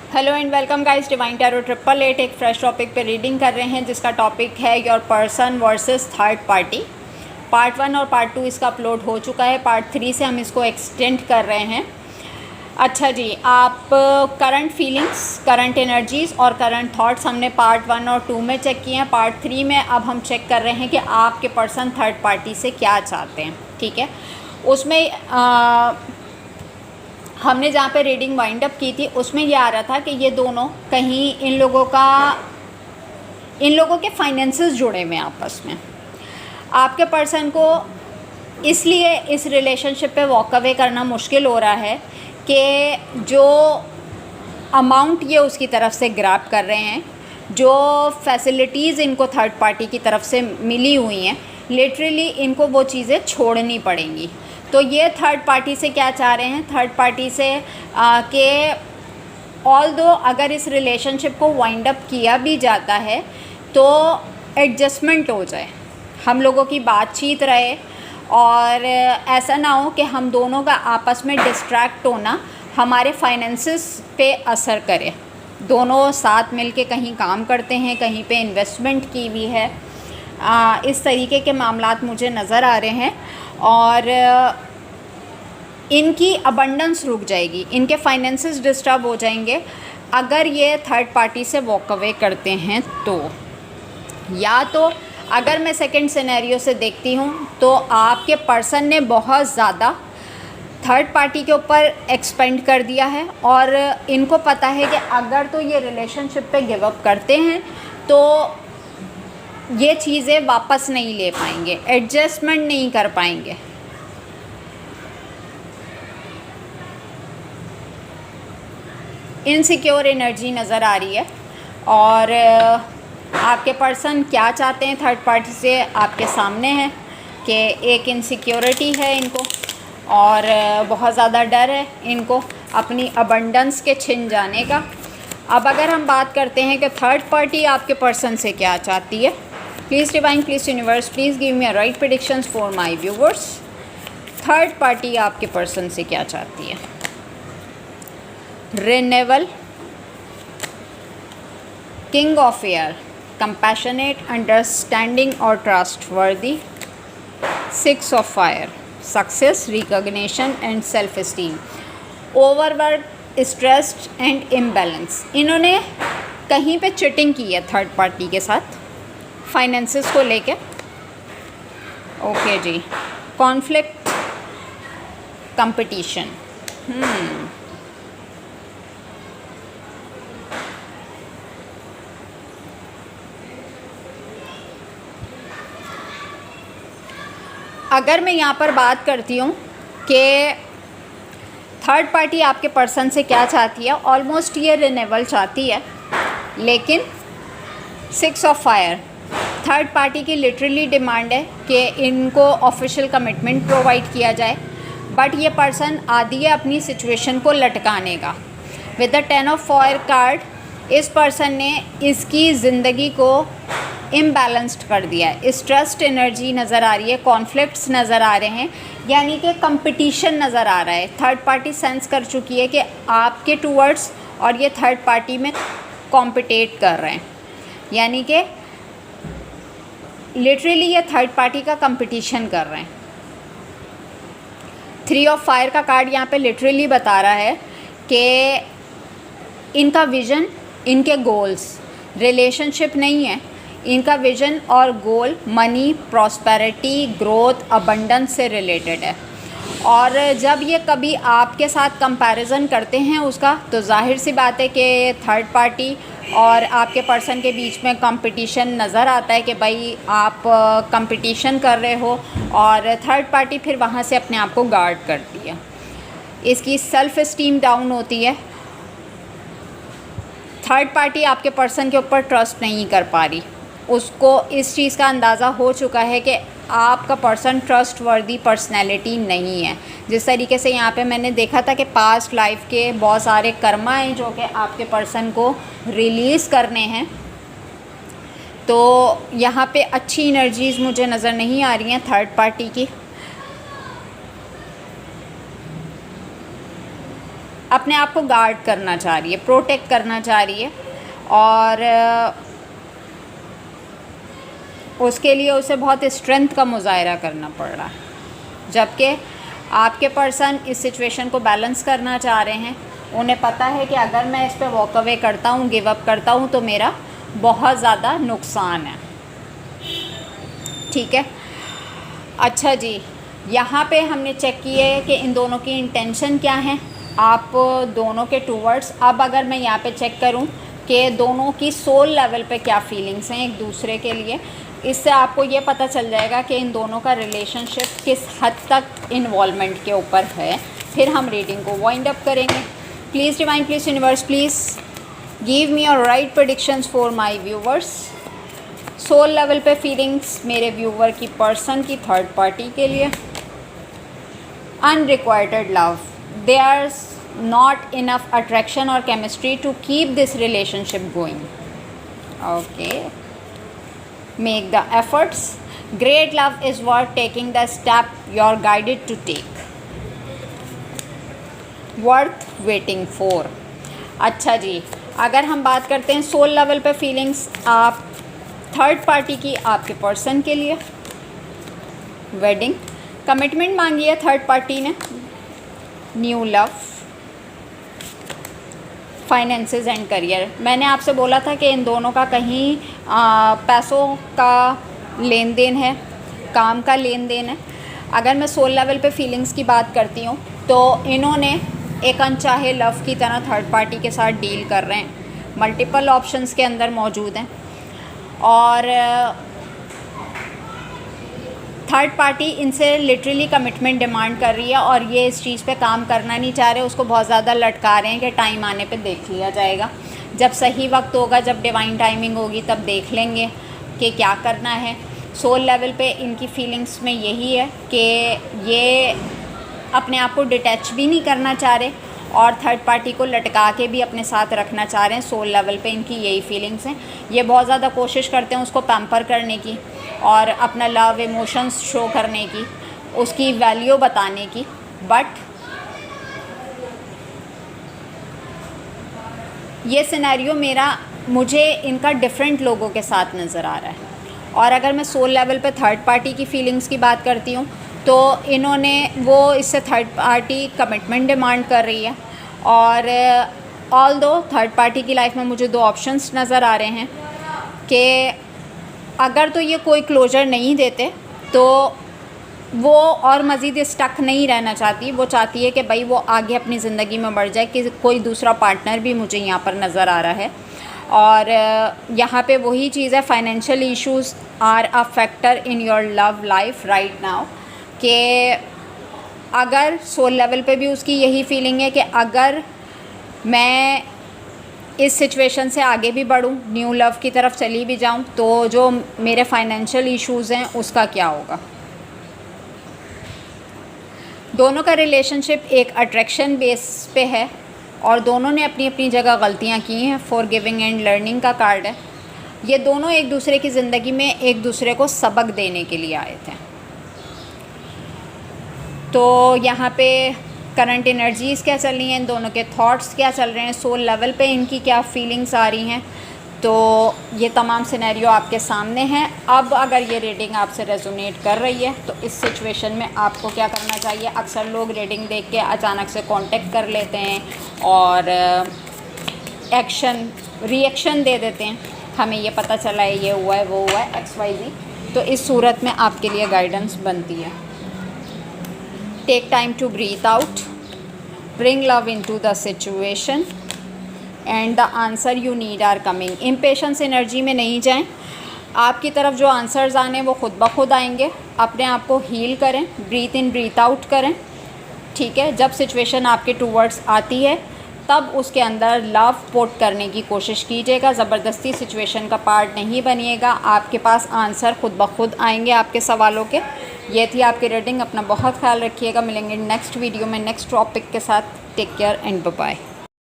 Hello and welcome guys, divine tarot 888 एक fresh topic पे reading कर रहे हैं जिसका टॉपिक है your person versus third party. Part 1 और पार्ट 2 इसका अपलोड हो चुका है। पार्ट 3 से हम इसको एक्सटेंड कर रहे हैं। अच्छा जी, आप करंट फीलिंग्स, करंट एनर्जीज़ और करंट थॉट्स हमने पार्ट 1 और 2 में चेक किए हैं। पार्ट 3 में अब हम चेक कर रहे हैं कि आपके पर्सन थर्ड पार्टी से क्या चाहते हैं। ठीक है, उसमें हमने जहाँ पे रीडिंग वाइंड अप की थी उसमें ये आ रहा था कि ये दोनों कहीं इन लोगों के फाइनेंसेस जुड़े हुए हैं आपस में। आपके पर्सन को इसलिए इस रिलेशनशिप पे वॉक अवे करना मुश्किल हो रहा है कि जो अमाउंट ये उसकी तरफ से ग्रैब कर रहे हैं, जो फैसिलिटीज़ इनको थर्ड पार्टी की तरफ से मिली हुई हैं, लिटरली इनको वो चीज़ें छोड़नी पड़ेंगी। तो ये थर्ड पार्टी से क्या चाह रहे हैं? थर्ड पार्टी से कि ऑल्दो अगर इस रिलेशनशिप को वाइंड अप किया भी जाता है तो एडजस्टमेंट हो जाए, हम लोगों की बातचीत रहे और ऐसा ना हो कि हम दोनों का आपस में डिस्ट्रैक्ट होना हमारे फाइनेंसेस पे असर करे। दोनों साथ मिलके कहीं काम करते हैं, कहीं पे इन्वेस्टमेंट की हुई है, इस तरीके के मामलात मुझे नज़र आ रहे हैं और इनकी अबंडेंस रुक जाएगी, इनके फाइनेंसेस डिस्टर्ब हो जाएंगे अगर ये थर्ड पार्टी से वॉक अवे करते हैं तो। या तो अगर मैं सेकंड सिनेरियो से देखती हूँ तो आपके पर्सन ने बहुत ज़्यादा थर्ड पार्टी के ऊपर एक्सपेंड कर दिया है और इनको पता है कि अगर तो ये रिलेशनशिप पे गिव अप करते हैं तो ये चीज़ें वापस नहीं ले पाएंगे, एडजस्टमेंट नहीं कर पाएंगे। इनसिक्योर एनर्जी नज़र आ रही है और आपके पर्सन क्या चाहते हैं थर्ड पार्टी से आपके सामने है कि एक इनसिक्योरिटी है इनको और बहुत ज़्यादा डर है इनको अपनी अबंडेंस के छिन जाने का। अब अगर हम बात करते हैं कि थर्ड पार्टी आपके पर्सन से क्या चाहती है, please divine, please universe, please give me a right predictions for my viewers. Third party आपके पर्सन से क्या चाहती है? Renewal, king of air, compassionate, understanding और trustworthy, six of fire, success, recognition and self esteem, overwork, stressed and imbalance. इन्होंने कहीं पे cheating की है थर्ड पार्टी के साथ फाइनेंसेस को लेके। ओके जी, कॉन्फ्लिक्ट, कंपटीशन। अगर मैं यहाँ पर बात करती हूँ कि थर्ड पार्टी आपके पर्सन से क्या चाहती है, ऑलमोस्ट ये रिन्यूअल चाहती है, लेकिन six of fire, third party की लिटरली डिमांड है कि इनको ऑफिशियल कमिटमेंट प्रोवाइड किया जाए, बट ये पर्सन आदी है अपनी सिचुएशन को लटकाने का। With the 10 of fire card, इस पर्सन ने इसकी ज़िंदगी को इम्बैलेंस्ड कर दिया है। स्ट्रेस्ड एनर्जी नज़र आ रही है, कॉन्फ्लिक्ट्स नज़र आ रहे हैं, यानी कि कंपटीशन नज़र आ रहा है। थर्ड पार्टी सेंस कर चुकी है कि आपके टूवर्ड्स और ये थर्ड पार्टी में कॉम्पिटेट कर रहे हैं, यानी कि लिटरली ये थर्ड पार्टी का कंपटीशन कर रहे हैं। 3 ऑफ फायर का कार्ड यहाँ पे लिटरली बता रहा है कि इनका विज़न, इनके गोल्स रिलेशनशिप नहीं है, इनका विज़न और गोल मनी, प्रॉस्पेरिटी, ग्रोथ, अबंडेंस से रिलेटेड है। और जब ये कभी आपके साथ कंपैरिजन करते हैं उसका, तो जाहिर सी बात है कि थर्ड पार्टी और आपके पर्सन के बीच में कंपटीशन नज़र आता है कि भाई आप कंपटीशन कर रहे हो और थर्ड पार्टी फिर वहाँ से अपने आप को गार्ड करती है, इसकी सेल्फ़ एस्टीम डाउन होती है। थर्ड पार्टी आपके पर्सन के ऊपर ट्रस्ट नहीं कर पा रही, उसको इस चीज़ का अंदाज़ा हो चुका है कि आपका पर्सन ट्रस्ट वर्दी पर्सनैलिटी नहीं है। जिस तरीके से यहाँ पे मैंने देखा था कि पास्ट लाइफ के बहुत सारे कर्मा हैं जो कि आपके पर्सन को रिलीज़ करने हैं, तो यहाँ पे अच्छी एनर्जीज़ मुझे नज़र नहीं आ रही हैं थर्ड पार्टी की। अपने आप को गार्ड करना चाह रही है, प्रोटेक्ट करना चाह रही है, और उसके लिए उसे बहुत स्ट्रेंथ का मुजाहरा करना पड़ रहा है। जबकि आपके पर्सन इस सिचुएशन को बैलेंस करना चाह रहे हैं। उन्हें पता है कि अगर मैं इस पे वॉक अवे करता हूँ, गिव अप करता हूँ, तो मेरा बहुत ज़्यादा नुकसान है। ठीक है, अच्छा जी, यहाँ पे हमने चेक किए है कि इन दोनों की इंटेंशन क्या है आप दोनों के टूवर्ड्स। अब अगर मैं यहाँ पे चेक करूँ कि दोनों की सोल लेवल पे क्या फीलिंग्स हैं एक दूसरे के लिए, इससे आपको ये पता चल जाएगा कि इन दोनों का रिलेशनशिप किस हद तक इन्वॉल्वमेंट के ऊपर है। फिर हम रीडिंग को वाइंड अप करेंगे। Please divine, please universe, please give me your right predictions for my viewers. Soul level पे फीलिंग्स मेरे व्यूवर की पर्सन की थर्ड पार्टी के लिए। Unrequited love, there's not enough attraction or chemistry to keep this relationship going. Okay, make the efforts. Great love is worth taking the step you're guided to take. Worth waiting for. अच्छा जी, अगर हम बात करते हैं soul level पे feelings आप third party की आपके पर्सन के लिए। वेडिंग, कमिटमेंट मांगी है थर्ड पार्टी ने, new love, finances and career. मैंने आपसे बोला था कि इन दोनों का कहीं पैसों का लेन देन है, काम का लेन देन है। अगर मैं सोल लेवल पे फीलिंग्स की बात करती हूँ तो इन्होंने एक अनचाहे लव की तरह थर्ड पार्टी के साथ डील कर रहे हैं। मल्टीपल ऑप्शंस के अंदर मौजूद हैं और थर्ड पार्टी इनसे लिटरली कमिटमेंट डिमांड कर रही है और ये इस चीज़ पे काम करना नहीं चाह रहे, उसको बहुत ज़्यादा लटका रहे हैं कि टाइम आने पे देख लिया जाएगा, जब सही वक्त होगा, जब डिवाइन टाइमिंग होगी तब देख लेंगे कि क्या करना है। सोल लेवल पे इनकी फीलिंग्स में यही है कि ये अपने आप को डिटैच भी नहीं करना चाह रहे और थर्ड पार्टी को लटका के भी अपने साथ रखना चाह रहे हैं। सोल लेवल पे इनकी यही फीलिंग्स हैं। ये बहुत ज़्यादा कोशिश करते हैं उसको पैम्पर करने की और अपना लव इमोशंस शो करने की, उसकी वैल्यू बताने की, बट ये सिनेरियो मुझे इनका डिफरेंट लोगों के साथ नज़र आ रहा है। और अगर मैं सोल लेवल पे थर्ड पार्टी की फीलिंग्स की बात करती हूँ तो इन्होंने इससे थर्ड पार्टी कमिटमेंट डिमांड कर रही है और ऑल दो थर्ड पार्टी की लाइफ में मुझे दो ऑप्शंस नज़र आ रहे हैं कि अगर तो ये कोई क्लोजर नहीं देते तो वो और मज़ीद स्टक नहीं रहना चाहती। वो चाहती है कि भाई वो आगे अपनी ज़िंदगी में बढ़ जाए, कि कोई दूसरा पार्टनर भी मुझे यहाँ पर नज़र आ रहा है। और यहाँ पे वही चीज़ है, financial issues are a factor in your love life right now. कि अगर सोल लेवल पे भी उसकी यही फीलिंग है कि अगर मैं इस सिचुएशन से आगे भी बढ़ूं, न्यू लव की तरफ चली भी जाऊं, तो जो मेरे फाइनेंशियल इश्यूज़ हैं उसका क्या होगा। दोनों का रिलेशनशिप एक अट्रैक्शन बेस पे है और दोनों ने अपनी अपनी जगह गलतियां की हैं। फॉरगिविंग एंड लर्निंग का कार्ड है। ये दोनों एक दूसरे की ज़िंदगी में एक दूसरे को सबक देने के लिए आए थे। तो यहाँ पे करंट एनर्जीज़ क्या चल रही हैं, इन दोनों के थॉट्स क्या चल रहे हैं, सोल लेवल पे इनकी क्या फीलिंग्स आ रही हैं, तो ये तमाम सिनेरियो आपके सामने हैं। अब अगर ये रीडिंग आपसे रेजोनेट कर रही है तो इस सिचुएशन में आपको क्या करना चाहिए। अक्सर लोग रीडिंग देख के अचानक से कांटेक्ट कर लेते हैं और रिएक्शन दे देते हैं, हमें ये पता चला है, ये हुआ है, वो हुआ है, XYZ। तो इस सूरत में आपके लिए गाइडेंस बनती है। Take time to breathe out, bring love into the situation and the answer you need are coming. Impatience energy में नहीं जाएं, आपकी तरफ जो आंसर्स आने वो खुद ब खुद आएंगे। अपने आप को हील करें, ब्रीथ इन ब्रीथ आउट करें, ठीक है। जब सिचुएशन आपके टूवर्ड्स आती है तब उसके अंदर लव पोट करने की कोशिश कीजिएगा, ज़बरदस्ती सिचुएशन का पार्ट नहीं बनिएगा। आपके पास आंसर खुद ब खुद आएंगे आपके सवालों के। ये थी आपकी रीडिंग। अपना बहुत ख्याल रखिएगा। मिलेंगे नेक्स्ट वीडियो में नेक्स्ट टॉपिक के साथ। Take care and bye bye.